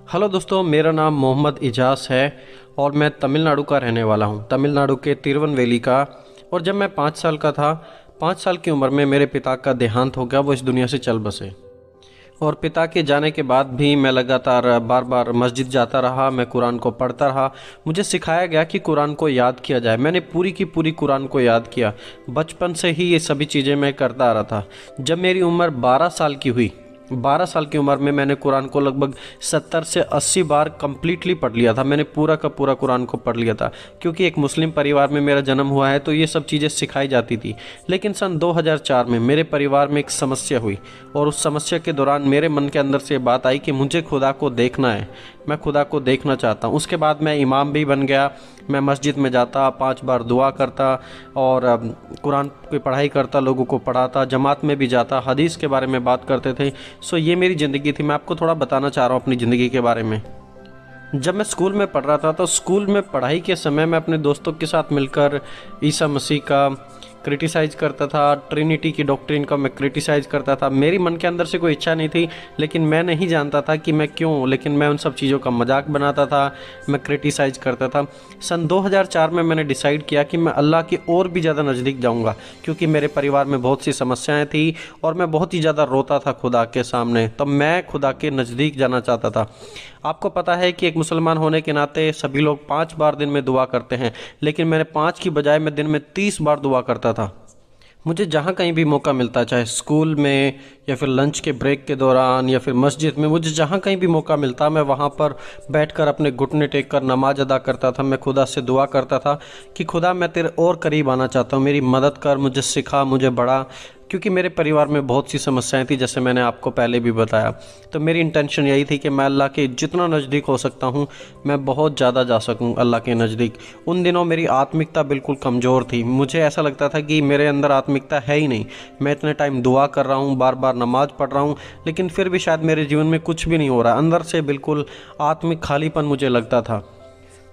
Hello दोस्तों, मेरा नाम मोहम्मद इजाज़ है और मैं तमिलनाडु का रहने वाला हूँ, तमिलनाडु के तिरुवनवेली का। और जब मैं 5 साल का था, 5 साल की उम्र में मेरे पिता का देहांत हो गया। वो इस दुनिया से चल बसे और पिता के जाने के बाद भी मैं लगातार बार बार मस्जिद जाता रहा, मैं कुरान को पढ़ता रहा। मुझे सिखाया गया कि कुरान को याद किया जाए। मैंने पूरी की पूरी कुरान को याद किया। बचपन से ही ये सभी चीज़ें मैं करता आ रहा था। जब मेरी उम्र 12 साल की हुई, 12 साल की उम्र में मैंने कुरान को लगभग 70 से 80 बार कंप्लीटली पढ़ लिया था। मैंने पूरा का पूरा कुरान को पढ़ लिया था, क्योंकि एक मुस्लिम परिवार में मेरा जन्म हुआ है तो ये सब चीज़ें सिखाई जाती थी। लेकिन सन 2004 में मेरे परिवार में एक समस्या हुई और उस समस्या के दौरान मेरे मन के अंदर से बात आई कि मुझे खुदा को देखना है, मैं खुदा को देखना चाहता हूँ। उसके बाद मैं इमाम भी बन गया। मैं मस्जिद में जाता, 5 बार दुआ करता और कुरान की पढ़ाई करता, लोगों को पढ़ाता, जमात में भी जाता, हदीस के बारे में बात करते थे। सो ये मेरी ज़िंदगी थी। मैं आपको थोड़ा बताना चाह रहा हूँ अपनी ज़िंदगी के बारे में। जब मैं स्कूल में पढ़ रहा था तो स्कूल में पढ़ाई के समय मैं अपने दोस्तों के साथ मिलकर ईसा मसीह का क्रिटिसाइज़ करता था, ट्रिनिटी की डॉक्ट्रिन का मैं क्रिटिसाइज़ करता था। मेरी मन के अंदर से कोई इच्छा नहीं थी, लेकिन मैं नहीं जानता था कि मैं क्यों, लेकिन मैं उन सब चीज़ों का मजाक बनाता था, मैं क्रिटिसाइज़ करता था। सन 2004 में मैंने डिसाइड किया कि मैं अल्लाह के और भी ज़्यादा नज़दीक जाऊँगा, क्योंकि मेरे परिवार में बहुत सी समस्याएँ थी और मैं बहुत ही ज़्यादा रोता था खुदा के सामने। तब मैं खुदा के नज़दीक जाना चाहता था। आपको पता है कि एक मुसलमान होने के नाते सभी लोग 5 बार दिन में दुआ करते हैं, लेकिन मैंने 5 की बजाय मैं दिन में 30 बार दुआ करता था। मुझे जहाँ कहीं भी मौका मिलता, चाहे स्कूल में या फिर लंच के ब्रेक के दौरान या फिर मस्जिद में, मुझे जहाँ कहीं भी मौका मिलता मैं वहाँ पर बैठकर अपने घुटने टेक कर नमाज अदा करता था। मैं खुदा से दुआ करता था कि खुदा मैं तेरे और करीब आना चाहता हूँ, मेरी मदद कर, मुझे सिखा, मुझे बढ़ा। क्योंकि मेरे परिवार में बहुत सी समस्याएं थी, जैसे मैंने आपको पहले भी बताया। तो मेरी इंटेंशन यही थी कि मैं अल्लाह के जितना नज़दीक हो सकता हूँ मैं बहुत ज़्यादा जा सकूँ अल्लाह के नज़दीक। उन दिनों मेरी आत्मिकता बिल्कुल कमज़ोर थी। मुझे ऐसा लगता था कि मेरे अंदर आत्मिकता है ही नहीं। मैं इतने टाइम दुआ कर रहा हूँ, बार बार नमाज़ पढ़ रहा हूँ, लेकिन फिर भी शायद मेरे जीवन में कुछ भी नहीं हो रहा। अंदर से बिल्कुल आत्मिक खालीपन मुझे लगता था।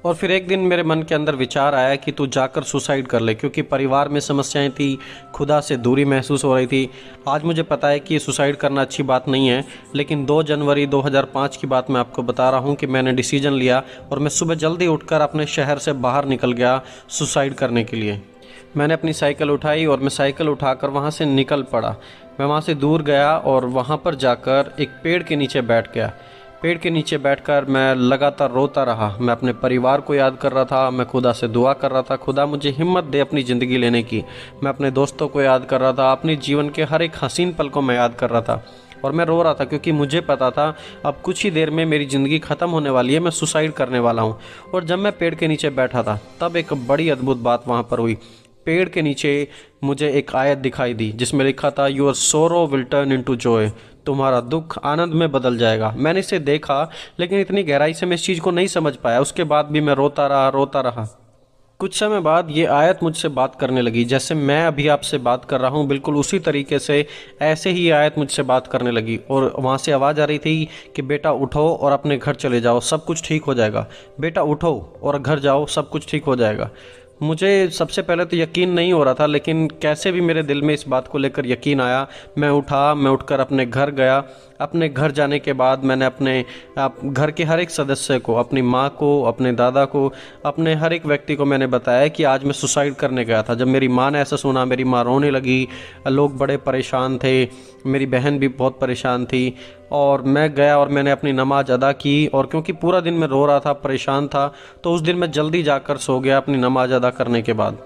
और फिर एक दिन मेरे मन के अंदर विचार आया कि तू जाकर सुसाइड कर ले, क्योंकि परिवार में समस्याएं थी, खुदा से दूरी महसूस हो रही थी। आज मुझे पता है कि सुसाइड करना अच्छी बात नहीं है, लेकिन 2 जनवरी 2005 की बात मैं आपको बता रहा हूं कि मैंने डिसीजन लिया और मैं सुबह जल्दी उठकर अपने शहर से बाहर निकल गया सुसाइड करने के लिए। मैंने अपनी साइकिल उठाई और मैं साइकिल उठाकर वहाँ से निकल पड़ा। मैं वहाँ से दूर गया और वहाँ पर जाकर एक पेड़ के नीचे बैठ गया। पेड़ के नीचे बैठकर मैं लगातार रोता रहा। मैं अपने परिवार को याद कर रहा था, मैं खुदा से दुआ कर रहा था, खुदा मुझे हिम्मत दे अपनी ज़िंदगी लेने की। मैं अपने दोस्तों को याद कर रहा था, अपने जीवन के हर एक हसीन पल को मैं याद कर रहा था और मैं रो रहा था, क्योंकि मुझे पता था अब कुछ ही देर में मेरी ज़िंदगी ख़त्म होने वाली है, मैं सुसाइड करने वाला हूँ। और जब मैं पेड़ के नीचे बैठा था तब एक बड़ी अद्भुत बात वहाँ पर हुई। पेड़ के नीचे मुझे एक आयत दिखाई दी जिसमें लिखा था, योर सोरो विल टर्न इनटू जॉय, तुम्हारा दुख आनंद में बदल जाएगा। मैंने इसे देखा, लेकिन इतनी गहराई से मैं इस चीज़ को नहीं समझ पाया। उसके बाद भी मैं रोता रहा, रोता रहा। कुछ समय बाद ये आयत मुझसे बात करने लगी। जैसे मैं अभी आपसे बात कर रहा हूँ, बिल्कुल उसी तरीके से ऐसे ही आयत मुझसे बात करने लगी और वहाँ से आवाज़ आ रही थी कि बेटा उठो और अपने घर चले जाओ, सब कुछ ठीक हो जाएगा। बेटा उठो और घर जाओ, सब कुछ ठीक हो जाएगा। मुझे सबसे पहले तो यकीन नहीं हो रहा था, लेकिन कैसे भी मेरे दिल में इस बात को लेकर यकीन आया। मैं उठा, मैं उठकर अपने घर गया। अपने घर जाने के बाद मैंने अपने घर के हर एक सदस्य को, अपनी माँ को, अपने दादा को, अपने हर एक व्यक्ति को मैंने बताया कि आज मैं सुसाइड करने गया था। जब मेरी माँ ने ऐसा सुना, मेरी माँ रोने लगी। लोग बड़े परेशान थे, मेरी बहन भी बहुत परेशान थी। और मैं गया और मैंने अपनी नमाज अदा की। और क्योंकि पूरा दिन मैं रो रहा था, परेशान था, तो उस दिन मैं जल्दी जाकर सो गया अपनी नमाज अदा करने के बाद।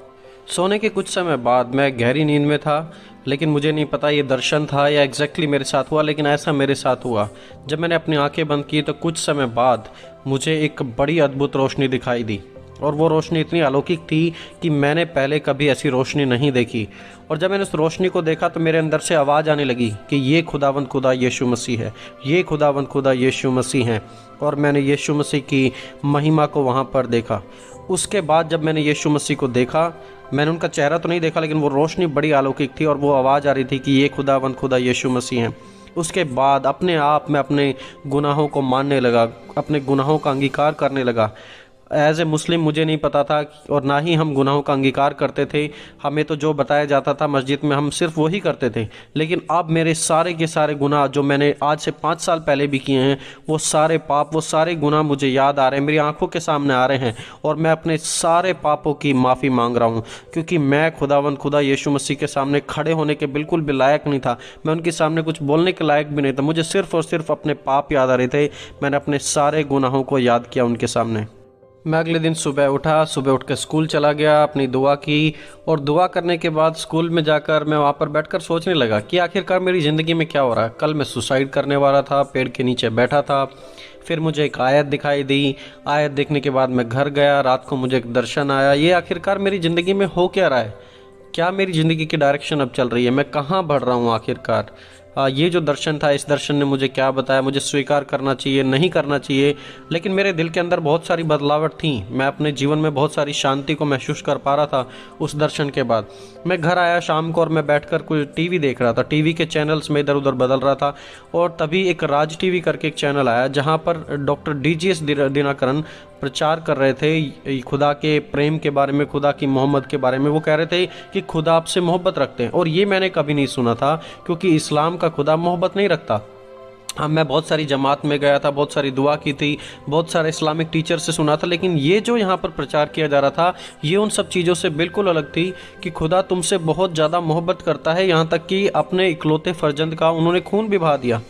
सोने के कुछ समय बाद मैं गहरी नींद में था, लेकिन मुझे नहीं पता ये दर्शन था या एग्जैक्टली मेरे साथ हुआ, लेकिन ऐसा मेरे साथ हुआ। जब मैंने अपनी आंखें बंद की तो कुछ समय बाद मुझे एक बड़ी अद्भुत रोशनी दिखाई दी और वो रोशनी इतनी अलौकिक थी कि मैंने पहले कभी ऐसी रोशनी नहीं देखी। और जब मैंने उस रोशनी को देखा तो मेरे अंदर से आवाज़ आने लगी कि ये खुदावंद खुदा यीशु मसीह है, ये खुदावंद खुदा यीशु मसीह हैं। और मैंने यीशु मसीह की महिमा को वहाँ पर देखा। उसके बाद जब मैंने यीशु मसीह को देखा, मैंने उनका चेहरा तो नहीं देखा, लेकिन वो रोशनी बड़ी अलौकिक थी और वो आवाज़ आ रही थी कि ये खुदावंद खुदा यीशु मसीह हैं। उसके बाद अपने आप मैं अपने गुनाहों को मानने लगा, अपने गुनाहों का अंगीकार करने लगा। एज ए मुस्लिम मुझे नहीं पता था और ना ही हम गुनाहों का अंगीकार करते थे। हमें तो जो बताया जाता था मस्जिद में हम सिर्फ वही करते थे। लेकिन अब मेरे सारे के सारे गुनाह जो मैंने आज से 5 साल पहले भी किए हैं, वो सारे पाप, वो सारे गुनाह मुझे याद आ रहे हैं, मेरी आंखों के सामने आ रहे हैं और मैं अपने सारे पापों की माफ़ी मांग रहा हूँ। क्योंकि मैं खुदा यीशु मसीह के सामने खड़े होने के बिल्कुल भी लायक नहीं था। मैं उनके सामने कुछ बोलने के लायक भी नहीं था। मुझे सिर्फ और सिर्फ अपने पाप याद आ रहे थे। मैंने अपने सारे गुनाहों को याद किया उनके सामने। मैं अगले दिन सुबह उठ के स्कूल चला गया, अपनी दुआ की और दुआ करने के बाद स्कूल में जाकर मैं वहाँ पर बैठकर सोचने लगा कि आखिरकार मेरी ज़िंदगी में क्या हो रहा है। कल मैं सुसाइड करने वाला था, पेड़ के नीचे बैठा था, फिर मुझे एक आयत दिखाई दी। आयत देखने के बाद मैं घर गया, रात को मुझे एक दर्शन आया। ये आखिरकार मेरी ज़िंदगी में हो क्या रहा है, क्या मेरी ज़िंदगी की डायरेक्शन अब चल रही है, मैं कहाँ बढ़ रहा हूँ आखिरकार। ये जो दर्शन था, इस दर्शन ने मुझे क्या बताया, मुझे स्वीकार करना चाहिए, नहीं करना चाहिए। लेकिन मेरे दिल के अंदर बहुत सारी बदलावट थी। मैं अपने जीवन में बहुत सारी शांति को महसूस कर पा रहा था उस दर्शन के बाद। मैं घर आया शाम को और मैं बैठकर कुछ टीवी देख रहा था। टीवी के चैनल्स में इधर उधर बदल रहा था और तभी एक राज टीवी करके एक चैनल आया जहाँ पर डॉक्टर DGS दिनाकरन प्रचार कर रहे थे खुदा के प्रेम के बारे में, खुदा की मोहब्बत के बारे में। वो कह रहे थे कि खुदा आपसे मोहब्बत रखते हैं और ये मैंने कभी नहीं सुना था, क्योंकि इस्लाम का खुदा मोहब्बत नहीं रखता। हाँ, मैं बहुत सारी जमात में गया था, बहुत सारी दुआ की थी, बहुत सारे इस्लामिक टीचर से सुना था, लेकिन ये जो यहाँ पर प्रचार किया जा रहा था ये उन सब चीज़ों से बिल्कुल अलग थी कि खुदा तुमसे बहुत ज़्यादा मोहब्बत करता है, यहाँ तक कि अपने इकलौते फर्जंद का उन्होंने खून भी बहा दिया।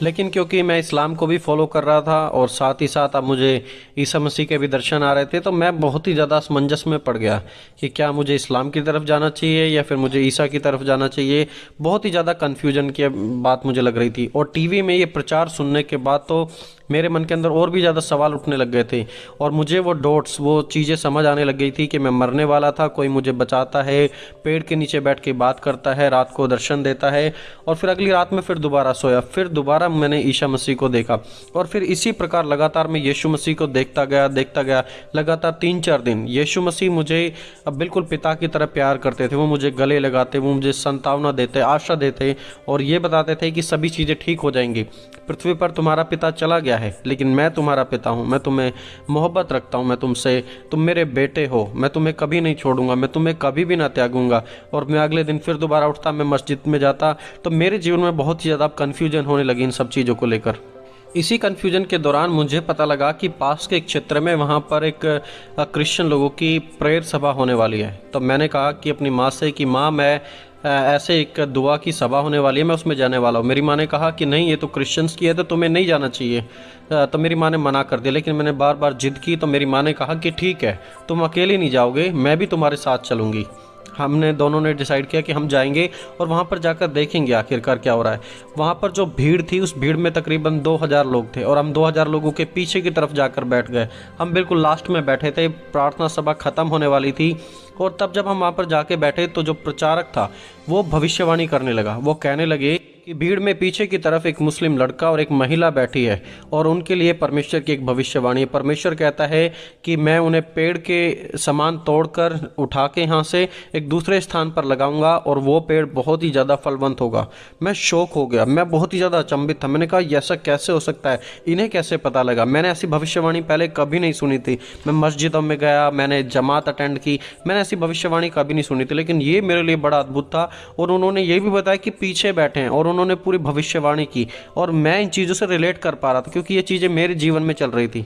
लेकिन क्योंकि मैं इस्लाम को भी फॉलो कर रहा था और साथ ही साथ अब मुझे ईसा मसीह के भी दर्शन आ रहे थे, तो मैं बहुत ही ज़्यादा असमंजस में पड़ गया कि क्या मुझे इस्लाम की तरफ जाना चाहिए या फिर मुझे ईसा की तरफ जाना चाहिए। बहुत ही ज़्यादा कन्फ्यूजन की बात मुझे लग रही थी और टीवी में ये प्रचार सुनने के बाद तो मेरे मन के अंदर और भी ज़्यादा सवाल उठने लग गए थे और मुझे वो डॉट्स, वो चीज़ें समझ आने लग गई थी कि मैं मरने वाला था, कोई मुझे बचाता है, पेड़ के नीचे बैठ के बात करता है, रात को दर्शन देता है। और फिर अगली रात में फिर दोबारा सोया, फिर दोबारा मैंने ईसा मसीह को देखा और फिर इसी प्रकार लगातार मैं यीशु मसीह को देखता गया लगातार 3-4 दिन। यीशु मसीह मुझे अब बिल्कुल पिता की तरह प्यार करते थे। वो मुझे गले लगाते, वो मुझे सांत्वना देते, आशा देते और ये बताते थे कि सभी चीज़ें ठीक हो जाएंगी। पृथ्वी पर तुम्हारा पिता चला गया है लेकिन मैं तुम्हारा पिता हूँ, मैं तुम्हें मोहब्बत रखता हूँ, मैं तुमसे, तुम मेरे बेटे हो, मैं तुम्हें कभी नहीं छोड़ूंगा, मैं तुम्हें कभी भी ना त्यागूंगा। और मैं अगले दिन फिर दोबारा उठता, मैं मस्जिद में जाता, तो मेरे जीवन में बहुत ही ज़्यादा कन्फ्यूजन होने लगी इन सब चीज़ों को लेकर। इसी कन्फ्यूजन के दौरान मुझे पता लगा कि पास के एक क्षेत्र में वहाँ पर एक क्रिश्चियन लोगों की प्रेयर सभा होने वाली है। तो मैंने कहा कि अपनी माँ से कि माँ, मैं ऐसे एक दुआ की सभा होने वाली है, मैं उसमें जाने वाला हूँ। मेरी माँ ने कहा कि नहीं, ये तो क्रिश्चियंस की है, तो तुम्हें नहीं जाना चाहिए। तो मेरी माँ ने मना कर दिया, लेकिन मैंने बार बार जिद की तो मेरी माँ ने कहा कि ठीक है, तुम अकेले नहीं जाओगे, मैं भी तुम्हारे साथ चलूँगी। हमने दोनों ने डिसाइड किया कि हम जाएंगे और वहाँ पर जाकर देखेंगे आखिरकार क्या हो रहा है। वहाँ पर जो भीड़ थी, उस भीड़ में तकरीबन 2000 लोग थे और हम 2000 लोगों के पीछे की तरफ जाकर बैठ गए। हम बिल्कुल लास्ट में बैठे थे, प्रार्थना सभा ख़त्म होने वाली थी और तब जब हम वहाँ पर जाके बैठे तो जो प्रचारक था वो भविष्यवाणी करने लगा। वो कहने लगे कि भीड़ में पीछे की तरफ एक मुस्लिम लड़का और एक महिला बैठी है और उनके लिए परमेश्वर की एक भविष्यवाणी है। परमेश्वर कहता है कि मैं उन्हें पेड़ के समान तोड़कर उठा के यहाँ से एक दूसरे स्थान पर लगाऊंगा और वो पेड़ बहुत ही ज़्यादा फलवंत होगा। मैं शौक हो गया, मैं बहुत ही ज़्यादा अचंभित था। मैंने कहा ऐसा कैसे हो सकता है, इन्हें कैसे पता लगा? मैंने ऐसी भविष्यवाणी पहले कभी नहीं सुनी थी। मैं मस्जिदों में गया, मैंने जमात अटेंड की, मैंने ऐसी भविष्यवाणी कभी नहीं सुनी थी, लेकिन ये मेरे लिए बड़ा अद्भुत था। और उन्होंने ये भी बताया कि पीछे बैठे हैं और उन्होंने पूरी भविष्यवाणी की और मैं इन चीज़ों से रिलेट कर पा रहा था क्योंकि ये चीज़ें मेरे जीवन में चल रही थी।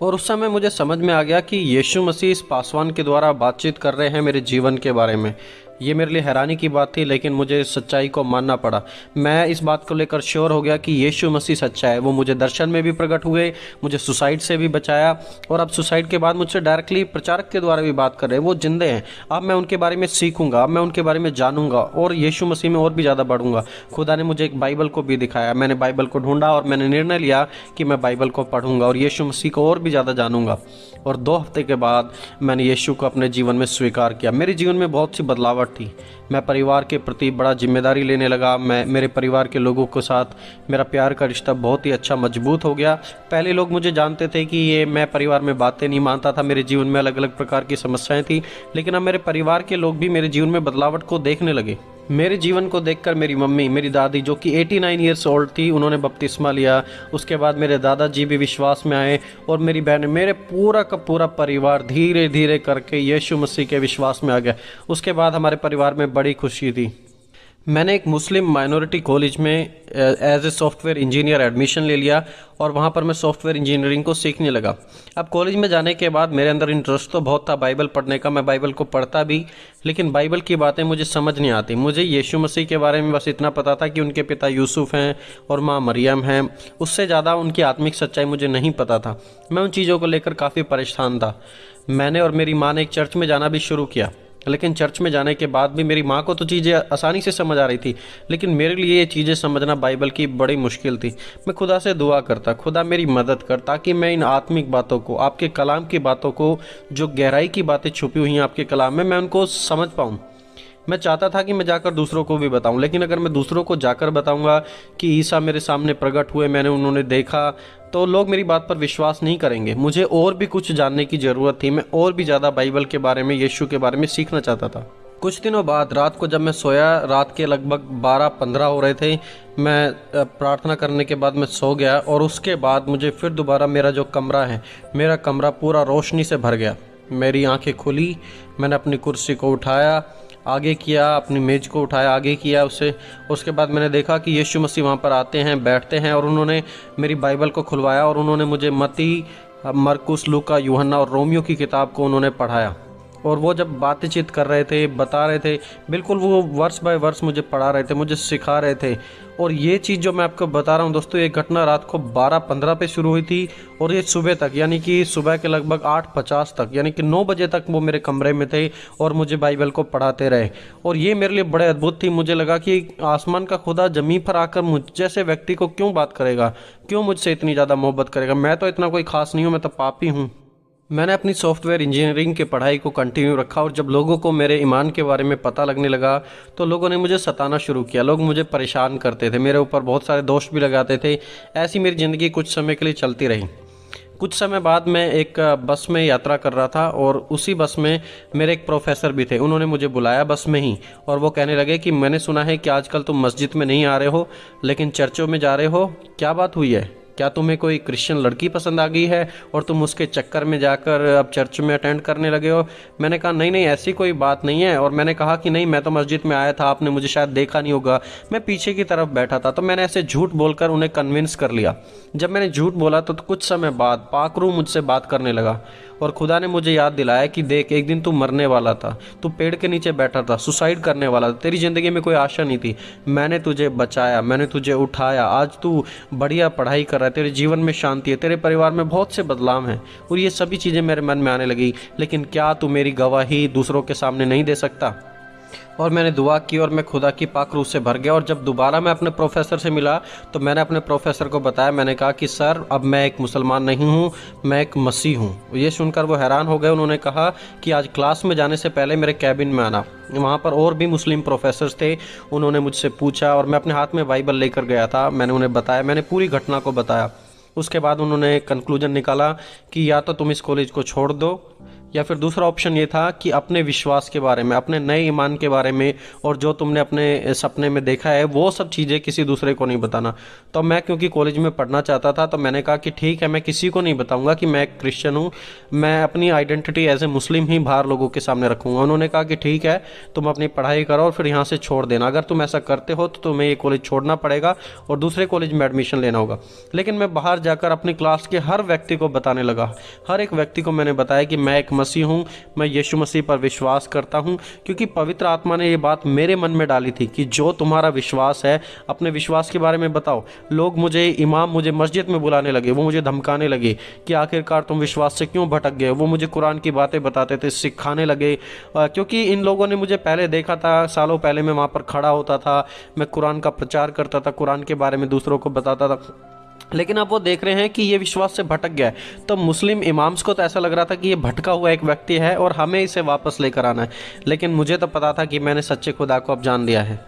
और उस समय मुझे समझ में आ गया कि यीशु मसीह इस पासवान के द्वारा बातचीत कर रहे हैं मेरे जीवन के बारे में। ये मेरे लिए हैरानी की बात थी, लेकिन मुझे सच्चाई को मानना पड़ा। मैं इस बात को लेकर श्योर हो गया कि यीशु मसीह सच्चा है। वो मुझे दर्शन में भी प्रकट हुए, मुझे सुसाइड से भी बचाया और अब सुसाइड के बाद मुझसे डायरेक्टली प्रचारक के द्वारा भी बात कर रहे हैं। वो जिंदे हैं। अब मैं उनके बारे में सीखूंगा, अब मैं उनके बारे में जानूंगा और यीशु मसीह में और भी ज़्यादा बढ़ूंगा। खुदा ने मुझे एक बाइबल को भी दिखाया, मैंने बाइबल को ढूंढा और मैंने निर्णय लिया कि मैं बाइबल को पढ़ूंगा और यीशु मसीह को और भी ज़्यादा जानूंगा। और 2 हफ्ते के बाद मैंने यीशु को अपने जीवन में स्वीकार किया। मेरे जीवन में बहुत सी बदलावट थी। मैं परिवार के प्रति बड़ा जिम्मेदारी लेने लगा। मेरे परिवार के लोगों के साथ मेरा प्यार का रिश्ता बहुत ही अच्छा मजबूत हो गया। पहले लोग मुझे जानते थे कि ये मैं परिवार में बातें नहीं मानता था, मेरे जीवन में अलग अलग प्रकार की समस्याएं थी, लेकिन अब मेरे परिवार के लोग भी मेरे जीवन में बदलावट को देखने लगे। मेरे जीवन को देखकर मेरी मम्मी, मेरी दादी जो कि 89 ईयर्स ओल्ड थी, उन्होंने बपतिस्मा लिया। उसके बाद मेरे दादाजी भी विश्वास में आए और मेरी बहन, मेरे पूरा का पूरा परिवार धीरे धीरे करके यीशु मसीह के विश्वास में आ गया। उसके बाद हमारे परिवार में बड़ी खुशी थी। मैंने एक मुस्लिम माइनॉरिटी कॉलेज में as a software engineer admission ले लिया और वहाँ पर मैं सॉफ्टवेयर इंजीनियरिंग को सीखने लगा। अब कॉलेज में जाने के बाद मेरे अंदर इंटरेस्ट तो बहुत था बाइबल पढ़ने का, मैं बाइबल को पढ़ता भी, लेकिन बाइबल की बातें मुझे समझ नहीं आती। मुझे यीशु मसीह के बारे में बस इतना पता था कि उनके पिता यूसुफ हैं और माँ मरियम हैं, उससे ज़्यादा उनकी आत्मिक सच्चाई मुझे नहीं पता था। मैं उन चीज़ों को लेकर काफ़ी परेशान था। मैंने और मेरी माँ ने एक चर्च में जाना भी शुरू किया, लेकिन चर्च में जाने के बाद भी मेरी माँ को तो चीज़ें आसानी से समझ आ रही थी, लेकिन मेरे लिए ये चीज़ें समझना बाइबल की बड़ी मुश्किल थी। मैं खुदा से दुआ करता, खुदा मेरी मदद कर, ताकि मैं इन आत्मिक बातों को, आपके कलाम की बातों को, जो गहराई की बातें छुपी हुई हैं आपके कलाम में, मैं उनको समझ पाऊँ। मैं चाहता था कि मैं जाकर दूसरों को भी बताऊं, लेकिन अगर मैं दूसरों को जाकर बताऊंगा कि ईसा मेरे सामने प्रकट हुए, मैंने उन्होंने देखा, तो लोग मेरी बात पर विश्वास नहीं करेंगे। मुझे और भी कुछ जानने की ज़रूरत थी। मैं और भी ज़्यादा बाइबल के बारे में, यीशु के बारे में सीखना चाहता था। कुछ दिनों बाद रात को जब मैं सोया, रात के लगभग 12-15 हो रहे थे, मैं प्रार्थना करने के बाद मैं सो गया और उसके बाद मुझे फिर दोबारा मेरा जो कमरा है, मेरा कमरा पूरा रोशनी से भर गया। मेरी आंखें खुली, मैंने अपनी कुर्सी को उठाया, आगे किया, अपनी मेज़ को उठाया, आगे किया उसे। उसके बाद मैंने देखा कि यीशु मसीह वहाँ पर आते हैं, बैठते हैं और उन्होंने मेरी बाइबल को खुलवाया और उन्होंने मुझे मत्ती, मरकुस, लूका, यूहन्ना और रोमियो की किताब को उन्होंने पढ़ाया। और वो जब बातचीत कर रहे थे, बता रहे थे, बिल्कुल वो वर्स बाय वर्स मुझे पढ़ा रहे थे, मुझे सिखा रहे थे। और ये चीज़ जो मैं आपको बता रहा हूँ दोस्तों, ये घटना रात को 12:15 पे शुरू हुई थी और ये सुबह तक, यानी कि सुबह के लगभग 8:50 तक, यानी कि 9 बजे तक वो मेरे कमरे में थे और मुझे बाइबल को पढ़ाते रहे। और ये मेरे लिए बड़े अद्भुत थी। मुझे लगा कि आसमान का खुदा ज़मीन पर आकर मुझ जैसे व्यक्ति को क्यों बात करेगा, क्यों मुझसे इतनी ज़्यादा मोहब्बत करेगा। मैं तो इतना कोई ख़ास नहीं हूँ, मैं तो पापी हूँ। मैंने अपनी सॉफ्टवेयर इंजीनियरिंग की पढ़ाई को कंटिन्यू रखा और जब लोगों को मेरे ईमान के बारे में पता लगने लगा तो लोगों ने मुझे सताना शुरू किया। लोग मुझे परेशान करते थे, मेरे ऊपर बहुत सारे दोष भी लगाते थे। ऐसी मेरी ज़िंदगी कुछ समय के लिए चलती रही। कुछ समय बाद मैं एक बस में यात्रा कर रहा था और उसी बस में मेरे एक प्रोफेसर भी थे। उन्होंने मुझे बुलाया बस में ही और वो कहने लगे कि मैंने सुना है कि आजकल तुम मस्जिद में नहीं आ रहे हो, लेकिन चर्चों में जा रहे हो। क्या बात हुई है? क्या तुम्हें कोई क्रिश्चियन लड़की पसंद आ गई है और तुम उसके चक्कर में जाकर अब चर्च में अटेंड करने लगे हो? मैंने कहा नहीं नहीं, ऐसी कोई बात नहीं है। और मैंने कहा कि नहीं, मैं तो मस्जिद में आया था, आपने मुझे शायद देखा नहीं होगा, मैं पीछे की तरफ बैठा था। तो मैंने ऐसे झूठ बोलकर उन्हें कन्विंस कर लिया। जब मैंने झूठ बोला तो कुछ समय बाद पाक रूह मुझसे बात करने लगा और खुदा ने मुझे याद दिलाया कि देख, एक दिन तू मरने वाला था, तू पेड़ के नीचे बैठा था, सुसाइड करने वाला था, तेरी ज़िंदगी में कोई आशा नहीं थी, मैंने तुझे बचाया, मैंने तुझे उठाया, आज तू बढ़िया पढ़ाई कर रहा है, तेरे जीवन में शांति है, तेरे परिवार में बहुत से बदलाव हैं। और ये सभी चीज़ें मेरे मन में आने लगी। लेकिन क्या तू मेरी गवाही दूसरों के सामने नहीं दे सकता? और मैंने दुआ की और मैं खुदा की पाक रूह से भर गया। और जब दोबारा मैं अपने प्रोफेसर से मिला तो मैंने अपने प्रोफेसर को बताया, मैंने कहा कि सर, अब मैं एक मुसलमान नहीं हूँ, मैं एक मसीह हूँ। ये सुनकर वो हैरान हो गए। उन्होंने कहा कि आज क्लास में जाने से पहले मेरे कैबिन में आना। वहाँ पर और भी मुस्लिम प्रोफेसर्स थे। उन्होंने मुझसे पूछा और मैं अपने हाथ में बाइबल लेकर गया था। मैंने उन्हें बताया, मैंने पूरी घटना को बताया। उसके बाद उन्होंने कंक्लूजन निकाला कि या तो तुम इस कॉलेज को छोड़ दो, या फिर दूसरा ऑप्शन ये था कि अपने विश्वास के बारे में, अपने नए ईमान के बारे में और जो तुमने अपने सपने में देखा है वो सब चीज़ें किसी दूसरे को नहीं बताना। तो मैं क्योंकि कॉलेज में पढ़ना चाहता था तो मैंने कहा कि ठीक है, मैं किसी को नहीं बताऊंगा कि मैं एक क्रिश्चियन हूँ, मैं अपनी आइडेंटिटी एज ए मुस्लिम ही बाहर लोगों के सामने रखूँगा। उन्होंने कहा कि ठीक है, तुम अपनी पढ़ाई करो और फिर यहाँ से छोड़ देना। अगर तुम ऐसा करते हो तो तुम्हें ये कॉलेज छोड़ना पड़ेगा और दूसरे कॉलेज में एडमिशन लेना होगा। लेकिन मैं बाहर जाकर अपनी क्लास के हर व्यक्ति को बताने लगा। हर एक व्यक्ति को मैंने बताया कि मैं एक मसीह हूँ, मैं यीशु मसीह पर विश्वास करता हूँ, क्योंकि पवित्र आत्मा ने ये बात मेरे मन में डाली थी कि जो तुम्हारा विश्वास है, अपने विश्वास के बारे में बताओ। लोग मुझे मस्जिद में बुलाने लगे, वो मुझे धमकाने लगे कि आखिरकार तुम विश्वास से क्यों भटक गए। वो मुझे कुरान की बातें बताते थे, सिखाने लगे, क्योंकि इन लोगों ने मुझे पहले देखा था। सालों पहले मैं वहाँ पर खड़ा होता था, मैं कुरान का प्रचार करता था, कुरान के बारे में दूसरों को बताता था। लेकिन अब वो देख रहे हैं कि ये विश्वास से भटक गया है। तो मुस्लिम इमाम्स को तो ऐसा लग रहा था कि ये भटका हुआ एक व्यक्ति है और हमें इसे वापस लेकर आना है। लेकिन मुझे तो पता था कि मैंने सच्चे खुदा को अब जान लिया है।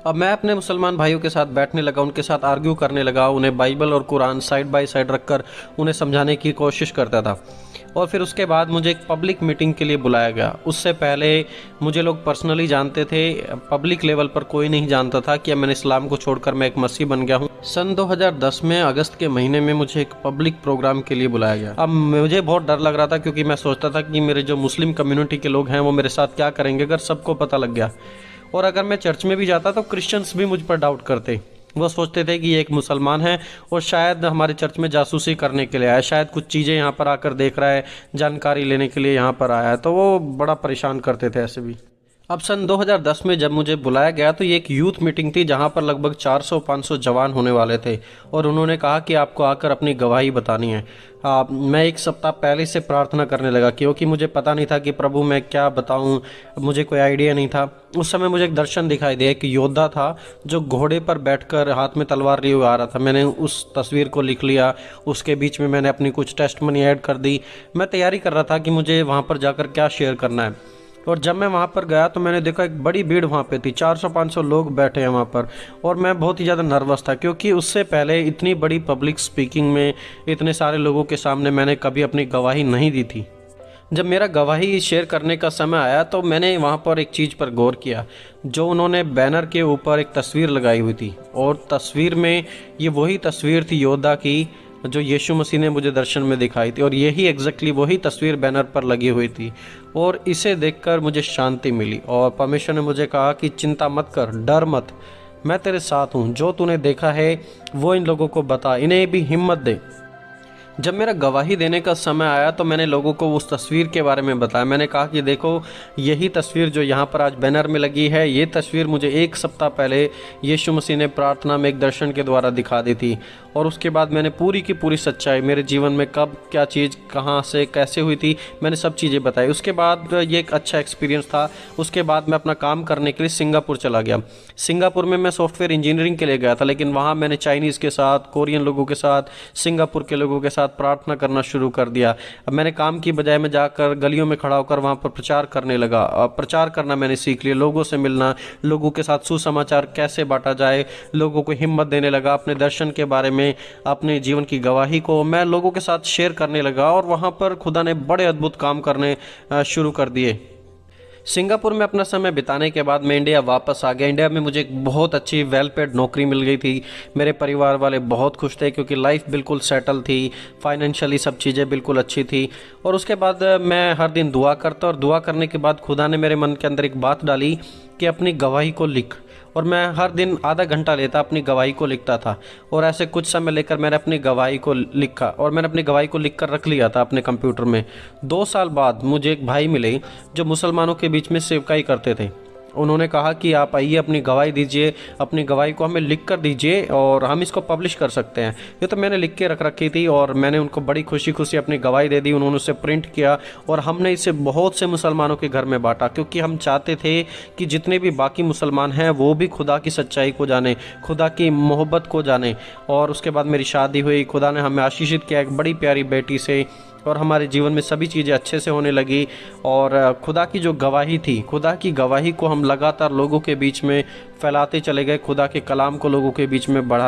अब मैं अपने मुसलमान भाइयों के साथ बैठने लगा, उनके साथ आर्ग्यू करने लगा, उन्हें बाइबल और कुरान साइड बाय साइड रखकर उन्हें समझाने की कोशिश करता था। और फिर उसके बाद मुझे एक पब्लिक मीटिंग के लिए बुलाया गया। उससे पहले मुझे लोग पर्सनली जानते थे, पब्लिक लेवल पर कोई नहीं जानता था कि मैंने इस्लाम को छोड़कर मैं एक मसीह बन गया हूँ। सन 2010 में अगस्त के महीने में मुझे एक पब्लिक प्रोग्राम के लिए बुलाया गया। अब मुझे बहुत डर लग रहा था, क्योंकि मैं सोचता था कि मेरे जो मुस्लिम कम्युनिटी के लोग हैं वो मेरे साथ क्या करेंगे अगर सबको पता लग गया। और अगर मैं चर्च में भी जाता तो क्रिश्चियंस भी मुझ पर डाउट करते। वो सोचते थे कि ये एक मुसलमान है और शायद हमारे चर्च में जासूसी करने के लिए आया है, शायद कुछ चीज़ें यहाँ पर आकर देख रहा है, जानकारी लेने के लिए यहाँ पर आया है। तो वो बड़ा परेशान करते थे ऐसे भी। अब सन 2010 में जब मुझे बुलाया गया तो ये एक यूथ मीटिंग थी जहाँ पर लगभग 400-500 जवान होने वाले थे, और उन्होंने कहा कि आपको आकर अपनी गवाही बतानी है। मैं एक सप्ताह पहले से प्रार्थना करने लगा, क्योंकि मुझे पता नहीं था कि प्रभु मैं क्या बताऊं, मुझे कोई आइडिया नहीं था। उस समय मुझे एक दर्शन दिखाई दिया, एक योद्धा था जो घोड़े पर बैठकर हाथ में तलवार लिए हुए आ रहा था। मैंने उस तस्वीर को लिख लिया, उसके बीच में मैंने अपनी कुछ टेस्टमनी ऐड कर दी। मैं तैयारी कर रहा था कि मुझे वहाँ पर जाकर क्या शेयर करना है। और जब मैं वहाँ पर गया तो मैंने देखा एक बड़ी भीड़ वहाँ पे थी, 400-500 लोग बैठे हैं वहाँ पर। और मैं बहुत ही ज़्यादा नर्वस था, क्योंकि उससे पहले इतनी बड़ी पब्लिक स्पीकिंग में इतने सारे लोगों के सामने मैंने कभी अपनी गवाही नहीं दी थी। जब मेरा गवाही शेयर करने का समय आया तो मैंने वहाँ पर एक चीज़ पर गौर किया, जो उन्होंने बैनर के ऊपर एक तस्वीर लगाई हुई थी, और तस्वीर में ये वही तस्वीर थी योद्धा की जो यीशु मसीह ने मुझे दर्शन में दिखाई थी, और यही एग्जैक्टली वही तस्वीर बैनर पर लगी हुई थी। और इसे देखकर मुझे शांति मिली, और परमेश्वर ने मुझे कहा कि चिंता मत कर, डर मत, मैं तेरे साथ हूँ। जो तूने देखा है वो इन लोगों को बता, इन्हें भी हिम्मत दे। जब मेरा गवाही देने का समय आया तो मैंने लोगों को उस तस्वीर के बारे में बताया। मैंने कहा कि देखो, यही तस्वीर जो यहाँ पर आज बैनर में लगी है, ये तस्वीर मुझे एक सप्ताह पहले यीशु मसीह ने प्रार्थना में एक दर्शन के द्वारा दिखा दी थी। और उसके बाद मैंने पूरी की पूरी सच्चाई, मेरे जीवन में कब क्या चीज़ कहाँ से कैसे हुई थी, मैंने सब चीज़ें बताई। उसके बाद ये एक अच्छा एक्सपीरियंस था। उसके बाद मैं अपना काम करने के लिए सिंगापुर चला गया। सिंगापुर में मैं सॉफ्टवेयर इंजीनियरिंग के लिए गया था, लेकिन वहाँ मैंने चाइनीज़ के साथ, कोरियन लोगों के साथ, सिंगापुर के लोगों के साथ प्रार्थना करना शुरू कर दिया। अब मैंने काम की बजाय में जाकर गलियों में खड़ा होकर वहाँ पर प्रचार करने लगा। प्रचार करना मैंने सीख लिया, लोगों से मिलना, लोगों के साथ सुसमाचार कैसे बांटा जाए, लोगों को हिम्मत देने लगा। अपने दर्शन के बारे में, अपने जीवन की गवाही को मैं लोगों के साथ शेयर करने लगा, और वहाँ पर खुदा ने बड़े अद्भुत काम करने शुरू कर दिए। सिंगापुर में अपना समय बिताने के बाद मैं इंडिया वापस आ गया। इंडिया में मुझे एक बहुत अच्छी वेल पेड नौकरी मिल गई थी। मेरे परिवार वाले बहुत खुश थे, क्योंकि लाइफ बिल्कुल सेटल थी, फाइनेंशियली सब चीज़ें बिल्कुल अच्छी थी। और उसके बाद मैं हर दिन दुआ करता, और दुआ करने के बाद खुदा ने मेरे मन के अंदर एक बात डाली कि अपनी गवाही को लिख। और मैं हर दिन आधा घंटा लेता, अपनी गवाही को लिखता था। और ऐसे कुछ समय लेकर मैंने अपनी गवाही को लिखा, और मैंने अपनी गवाही को लिख कर रख लिया था अपने कंप्यूटर में। 2 साल बाद मुझे एक भाई मिले जो मुसलमानों के बीच में सेवकाई करते थे। उन्होंने कहा कि आप आइए, अपनी गवाही दीजिए, अपनी गवाही को हमें लिख कर दीजिए और हम इसको पब्लिश कर सकते हैं। ये तो मैंने लिख के रख रखी थी, और मैंने उनको बड़ी खुशी खुशी अपनी गवाही दे दी। उन्होंने उसे प्रिंट किया, और हमने इसे बहुत से मुसलमानों के घर में बांटा, क्योंकि हम चाहते थे कि जितने भी बाकी मुसलमान हैं वो भी खुदा की सच्चाई को जाने, खुदा की मोहब्बत को जाने। और उसके बाद मेरी शादी हुई, खुदा ने हमें आशीषित किया एक बड़ी प्यारी बेटी से, और हमारे जीवन में सभी चीज़ें अच्छे से होने लगी। और खुदा की जो गवाही थी, खुदा की गवाही को हम लगातार लोगों के बीच में फैलाते चले गए, खुदा के कलाम को लोगों के बीच में बढ़ा